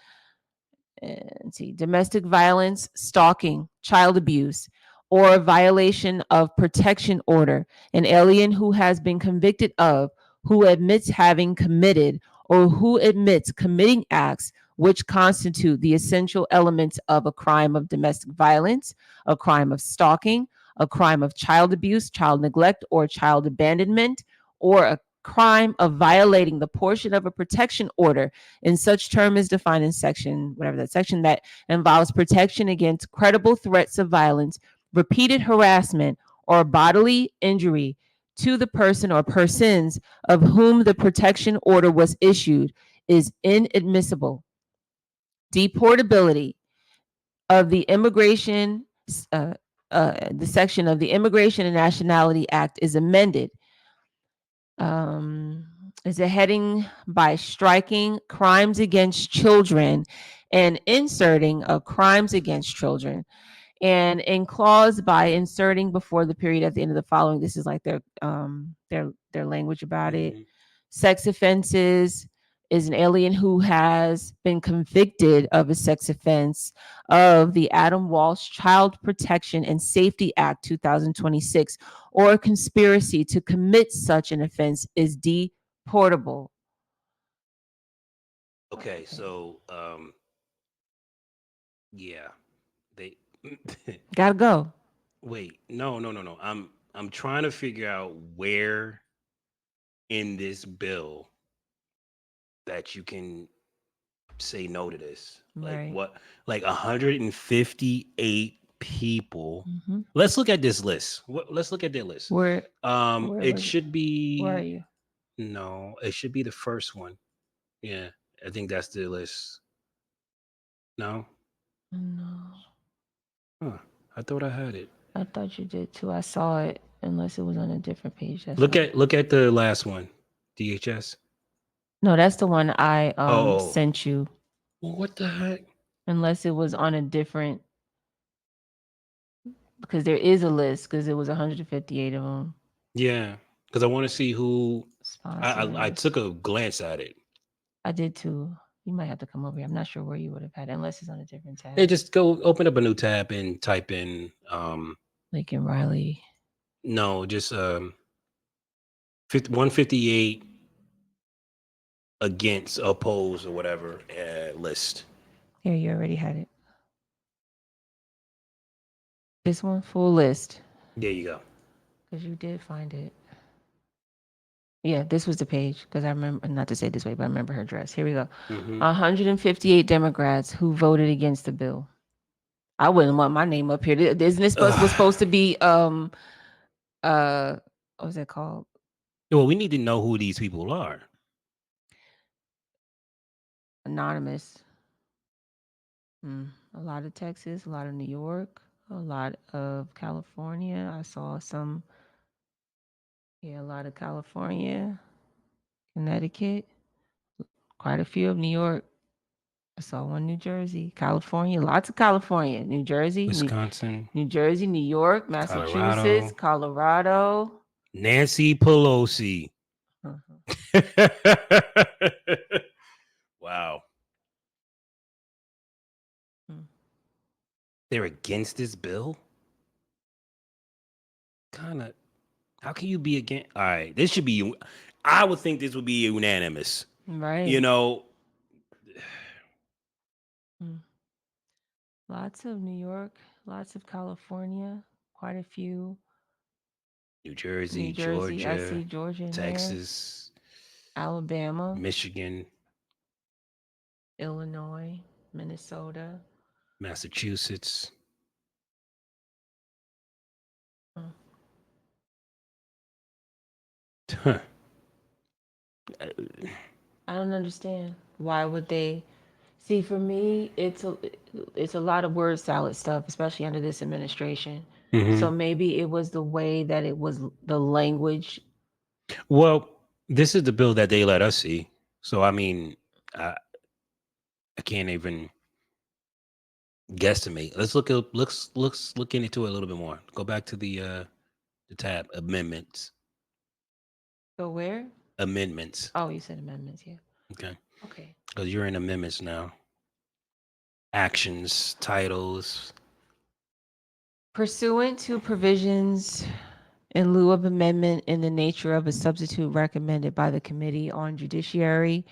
And see, domestic violence, stalking, child abuse, or violation of protection order. An alien who has been convicted of, who admits having committed, or who admits committing acts which constitute the essential elements of a crime of domestic violence, a crime of stalking, a crime of child abuse, child neglect, or child abandonment, or a crime of violating the portion of a protection order in such term as defined in section, whatever that section, that involves protection against credible threats of violence, repeated harassment, or bodily injury to the person or persons of whom the protection order was issued is inadmissible. Deportability of uh, the section of the Immigration and Nationality Act is amended, um, is a heading by striking crimes against children and inserting crimes against children, and in clause by inserting before the period at the end of the following. This is like their language about it. Mm-hmm. Sex offenses is an alien who has been convicted of a sex offense of the Adam Walsh Child Protection and Safety Act 2026, or a conspiracy to commit such an offense is deportable. Okay, Okay. so yeah. Gotta go. Wait, no, no, no, no. I'm trying to figure out where in this bill that you can say no to this. Like Right. what? Like 158 people. Hmm. Let's look at this list. Let's look at their list. Where where It was it? should Where are be you? no. It should be the first one. Yeah, I think that's the list. No, No, huh? I thought I had it. I thought you did too. I saw it, unless it was on a different page. That's Look why. at the last one. DHS. No, that's the one I Oh, sent you. well, what the heck? Unless it was on a different, because there is a list because it was 158 of them Yeah, because I want to see who. I sponsors. took a glance at it. I did too. You might have to come over here. I'm not sure where you would have had it, unless it's on a different Hey, tab. just go open up a new tab and type in Laken Riley. no, just 158 against, oppose, or whatever list. Here, you already had it. This one, full list, There you go. because you did find it. Yeah, this was the page because I remember, not to say it this way, but I remember her dress. Here we go. Hmm. 158 Democrats who voted against the bill. I wouldn't want my name up here. Isn't this supposed to be uh what was that called? Well, we need to know who these people are. Anonymous. A lot of Texas, a lot of New York, a lot of California. I saw some, yeah, a lot of California, Connecticut, quite a few of New York. I saw one New Jersey, California, lots of California, New Jersey, Wisconsin, New Jersey, New York, Massachusetts, Colorado, Colorado. Nancy Pelosi. Uh-huh. Wow, Mm. they're against this bill. Kind of. How can you be against? All right, this should be. I would think this would be unanimous. You Right. know, Mm. Lots of New York, lots of California, quite a few. New New Jersey, Jersey, I Georgia, see Georgia in there. Texas, Alabama, Michigan, Illinois, Minnesota. Massachusetts. Mm. Huh. I don't understand. Why would they see? For me, it's a lot of word salad stuff, especially under this administration. Hmm. So maybe it was the way that it was, the language. Well, this is the bill that they let us see. So I mean, I, I can't even guesstimate. Let's look up. Let's look into it a little bit more. Go back to the tab amendments. So where? Amendments. Oh, you said amendments. Yeah. Okay, Okay. because you're in amendments now. Actions, titles. Pursuant to provisions in lieu of amendment in the nature of a substitute recommended by the Committee on Judiciary,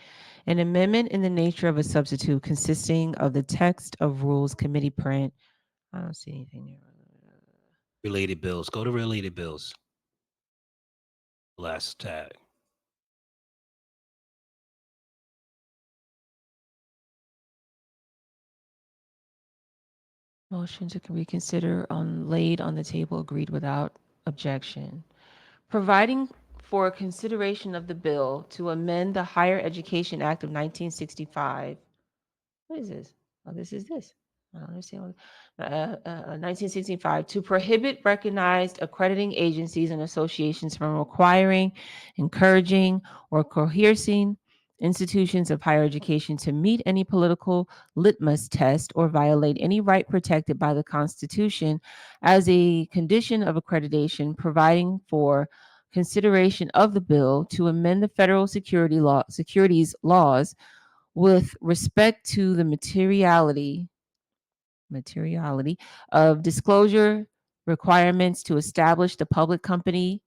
an amendment in the nature of a substitute consisting of the text of rules committee print. I don't see anything there. Related bills. Go to related bills. Last tag. Motion to reconsider on laid on the table, agreed without objection. Providing for consideration of the bill to amend the Higher Education Act of 1965. What is this? Oh, this is this. I don't understand. 1965, to prohibit recognized accrediting agencies and associations from requiring, encouraging, or coercing institutions of higher education to meet any political litmus test or violate any right protected by the Constitution as a condition of accreditation, providing for consideration of the bill to amend the federal securities laws with respect to the materiality of disclosure requirements to establish the public company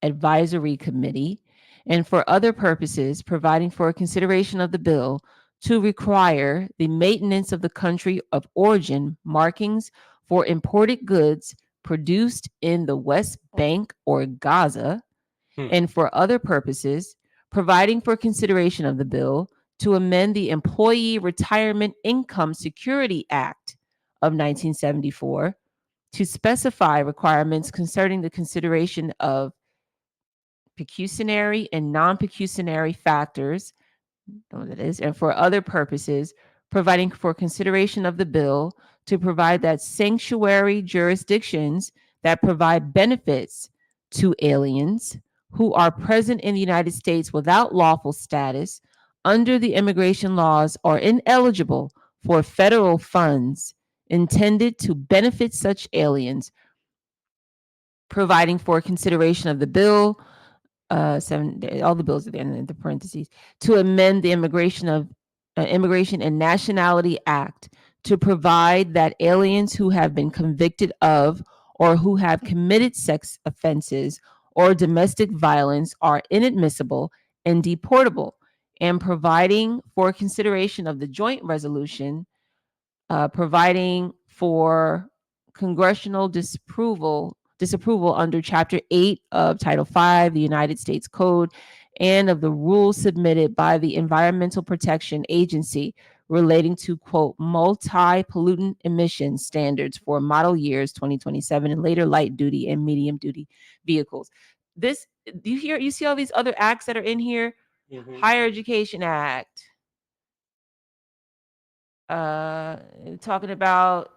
advisory committee, and for other purposes, providing for a consideration of the bill to require the maintenance of the country of origin markings for imported goods produced in the West Bank or Gaza, Hmm. and for other purposes, providing for consideration of the bill to amend the Employee Retirement Income Security Act of 1974 to specify requirements concerning the consideration of pecuniary and non pecuniary factors, know what that is, and for other purposes, providing for consideration of the bill to provide that sanctuary jurisdictions that provide benefits to aliens who are present in the United States without lawful status under the immigration laws are ineligible for federal funds intended to benefit such aliens, providing for consideration of the bill, seven, all the bills are there in the parentheses, to amend the Immigration and Nationality Act to provide that aliens who have been convicted of or who have committed sex offenses or domestic violence are inadmissible and deportable, and providing for consideration of the joint resolution providing for congressional disapproval under Chapter 8 of Title 5, the United States Code, and of the rules submitted by the Environmental Protection Agency relating to, quote, multi-pollutant emission standards for model years 2027 and later light duty and medium duty vehicles. This, you see all these other acts that are in here? Hmm. Higher Education Act, uh, talking about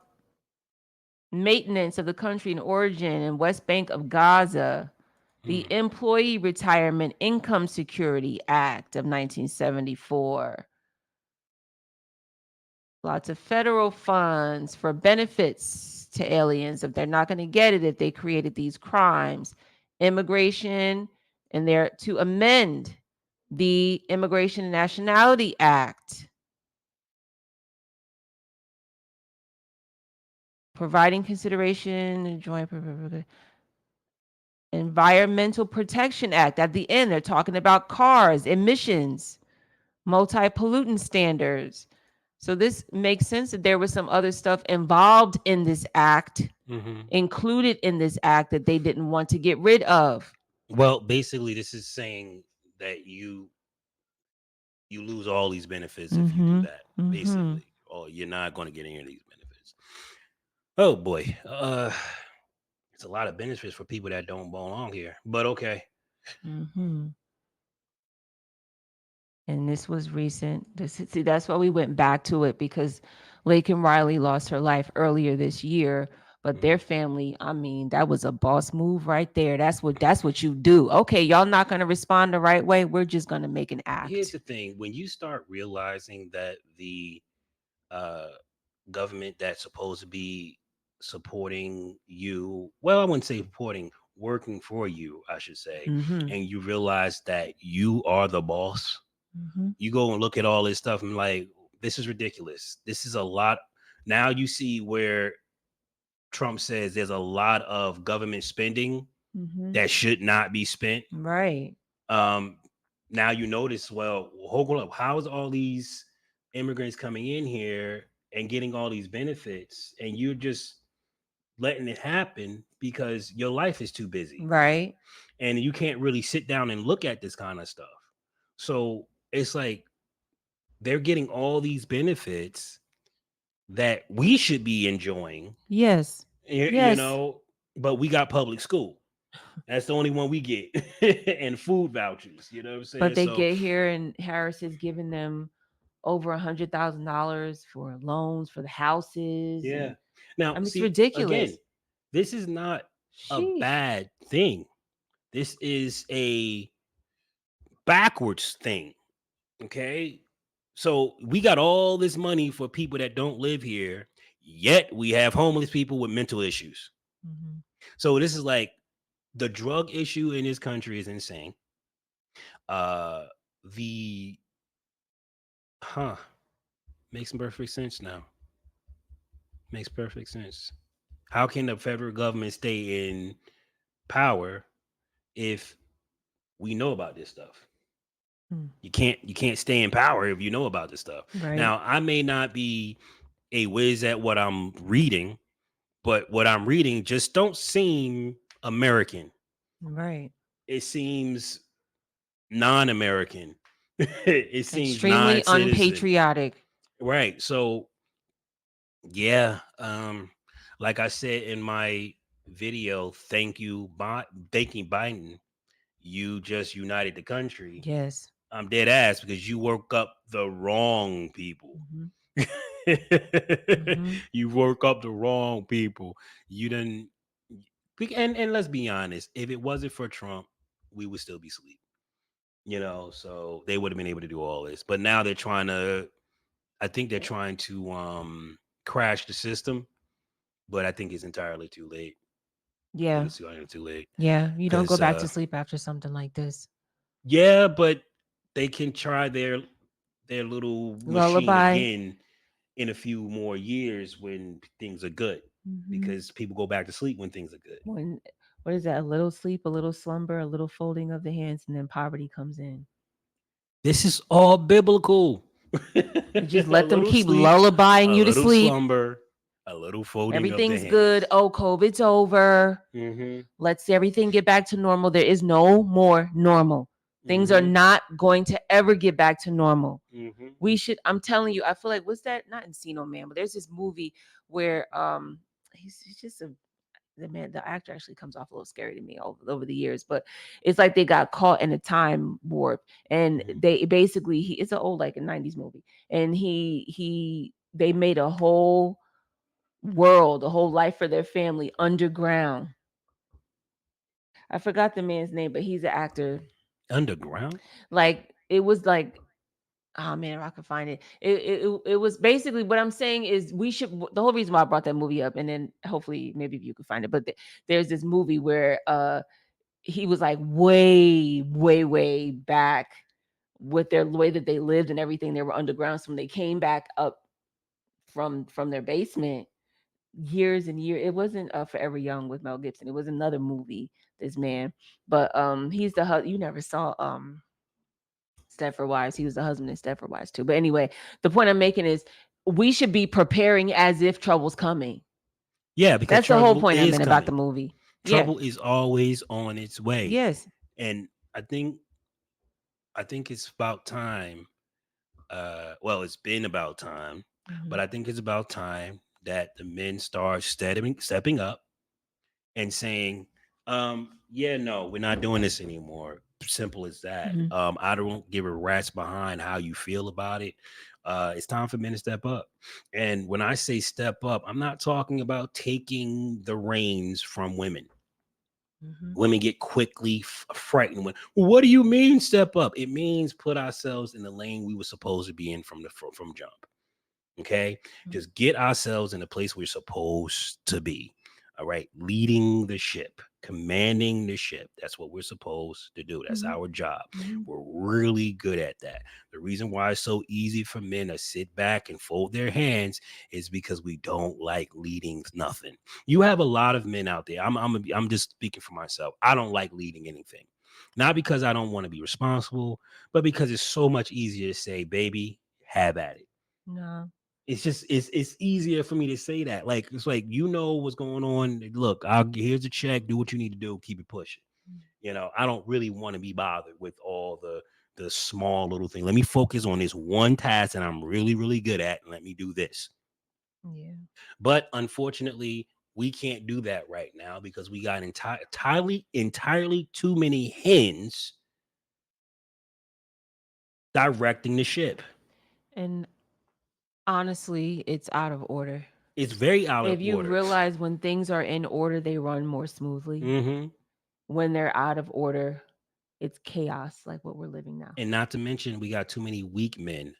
maintenance of the country in origin and West Bank of Gaza, the Hmm. Employee Retirement Income Security Act of 1974, lots of federal funds for benefits to aliens if they're not going to get it if they created these crimes, immigration, and they're to amend the Immigration and Nationality Act, providing consideration, joint Environmental Protection Act. At the end, they're talking about cars, emissions, multi-pollutant standards. So this makes sense that there was some other stuff involved in this act, Hmm. included in this act that they didn't want to get rid of. Well, basically, this is saying that you lose all these benefits if you do Mm-hmm. that. Mm-hmm. Basically, or you're not going to get any of these benefits. Oh boy, it's a lot of benefits for people that don't belong here. But okay. Mm-hmm. And this was recent. See, that's why we went back to it because Laken Riley lost her life earlier this year. But their Mhm. family, I mean, that was a boss move right there. That's what you do. Okay, y'all not gonna respond the right way. We're just gonna make an Here's act. the thing: when you start realizing that the uh, government that's supposed to be supporting you, well, I wouldn't say supporting, working for you, I should say, Mm-hmm. and you realize that you are the boss, Mm-hmm. you go and look at all this stuff and like, this is ridiculous. This is a lot. Now you see where Trump says there's a lot of government spending Mm-hmm. that should not be spent. Right. Um, Now you notice, well, hold up, how is all these immigrants coming in here and getting all these benefits, and you're just letting it happen because your life is too busy Right. and you can't really sit down and look at this kind of stuff. So it's like they're getting all these benefits that we should be enjoying, Yes. you Yes. know, but we got public school. That's the only one we get, and food vouchers. You know what I'm But saying? they So get here and Harris is giving them over $100,000 for loans for the houses. yeah. And I Now, mean, it's see, again, ridiculous. this is not a Sheesh. bad thing. This is a backwards thing. Okay. So we got all this money for people that don't live here, yet we have homeless people with mental issues. Mhm. So this is like the drug issue in this country is insane. Uh the huh makes perfect sense now. Makes perfect sense. How can the federal government stay in power if we know about this stuff? Mm. You can't stay in power if you know about this stuff. Right. Now, I may not be a whiz at what I'm reading, but what I'm reading just don't seem American. Right. It seems non-American. It seems Extremely non-citizen. unpatriotic. Right. So yeah, like I said in my video, thanking Biden, you just united the country. Yes. I'm dead ass because you woke up the wrong people. Hmm. Hmm. You woke up the wrong people. You didn't. And let's be honest, if it wasn't for Trump, we would still be asleep. So they would have been able to do all this. But now they're trying to. I think they're trying to crash the system, but I think it's entirely too late. I think Yeah. it's too late Yeah. You don't go because back to sleep after something like this. yeah, but they can try their little machine Lullaby. again in a few more years when things are good, Hmm. because people go back to sleep when things are good. When what is that? A little sleep, a little slumber, a little folding of the hands, and then poverty comes in. This is all biblical. You just A let them little keep sleep, lullabying a you to little sleep. slumber, a little folding of the Everything's good. hands. Oh, COVID's over. Mm-hmm. Let's see everything get back to normal. There is no more normal. Things are Mm-hmm. not going to ever get back to normal. Mm-hmm. We should, I'm telling you, I feel like, what's that? Not Encino Man, but there's this movie where he's just a the man, the actor actually comes off a little scary to me over the years, but it's like they got caught in a time warp, and Mm-hmm. they basically it's an old like a 90s movie, and they made a whole world, a whole life for their family underground. I forgot the man's name, but he's an actor. Underground. Like it was like, oh man, if I could find it. It was basically what I'm saying is we should. The whole reason why I brought that movie up, and then hopefully maybe you could find it. But there's this movie where he was like way, way, way back with their way that they lived and everything. They were underground. So when they came back up from their basement, years and years. It wasn't Forever Young with Mel Gibson. It was another movie. This man, but he's you never saw Stepford Wives. He was the husband in Stepford Wives too. But anyway, the point I'm making is we should be preparing as if trouble's coming. Yeah, because That's the whole trouble point I is meant about the coming. movie. Yeah. Trouble is always on its way, Yes. and I think I think it's about time. Well, it's been about time, but Hmm. I think it's about time that the men start stepping up and saying, yeah, no, we're not doing this anymore. Simple as that. Hmm. I don't give a rat's behind how you feel about it. It's time for men to step up. And when I say step up, I'm not talking about taking the reins from women. Hmm. Women get quickly frightened when, well, what do you mean step up? It means put ourselves in the lane we were supposed to be in from jump. Okay. Just get ourselves in the place we're supposed to be. All right. Leading the ship, commanding the ship. That's what we're supposed to do. That's Hmm. our job. Hmm. We're really good at that. The reason why it's so easy for men to sit back and fold their hands is because we don't like leading nothing. You have a lot of men out there. I'm just speaking for myself. I don't like leading anything. Not because I don't want to be responsible, but because it's so much easier to say, baby, have at it. No. It's just it's easier for me to say that. Like it's like what's going on. Look, here's a check. Do what you need to do. Keep it pushing. I don't really want to be bothered with all the small little things. Let me focus on this one task that I'm really really good at, and let me do this. Yeah. But unfortunately, we can't do that right now because we got entirely too many hens directing the ship. And honestly, it's out of order. It's very out of If you order. realize when things are in order, they run more smoothly. Hmm. When they're out of order, it's chaos like what we're living now. And not to mention, we got too many weak men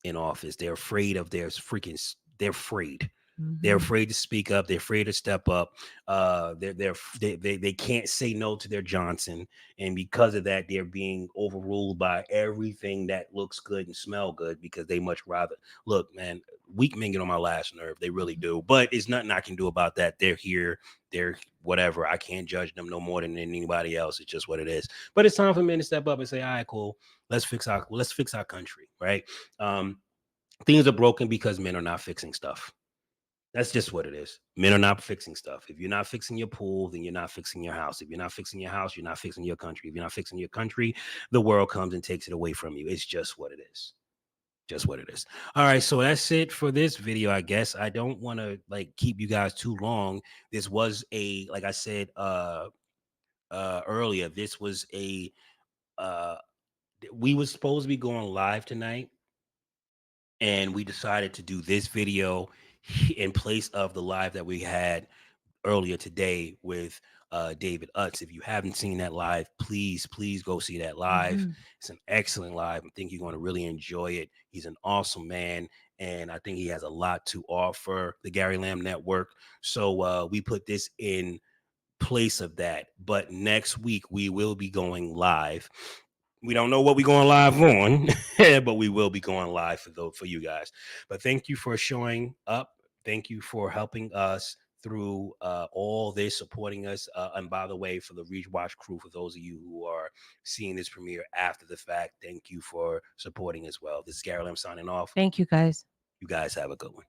in office. They're afraid of their freaking. They're afraid. They're Hmm. afraid to speak up. They're afraid to step up. They can't say no to their Johnson, and because of that, they're being overruled by everything that looks good and smell good. Because they much rather look, man. Weak men get on my last nerve. They really do. But it's nothing I can do about that. They're here. They're whatever. I can't judge them no more than anybody else. It's just what it is. But it's time for men to step up and say, all right, cool. Let's fix our country, right? Things are broken because men are not fixing stuff. That's just what it is. Men are not fixing stuff. If you're not fixing your pool, then you're not fixing your house. If you're not fixing your house, you're not fixing your country. If you're not fixing your country, the world comes and takes it away from you. It's just what it is. Just what it is. All right, so that's it for this video. I guess I don't want to like keep you guys too long. This was a, like I said earlier, this was a uh we was supposed to be going live tonight, and we decided to do this video in place of the live that we had earlier today with David Utz. If you haven't seen that live, please go see that live. Mhm. It's an excellent live. I think you're going to really enjoy it. He's an awesome man, and I think he has a lot to offer the Gary Lamb Network. So we put this in place of that. But next week we will be going live. We don't know what we're going live on, but we will be going live for you guys. But thank you for showing up. Thank you for helping us through all this, supporting us. And by the way, for the Reach Watch crew, for those of you who are seeing this premiere after the fact, thank you for supporting as well. This is Gary Lamb signing off. Thank you, guys. You guys have a good one.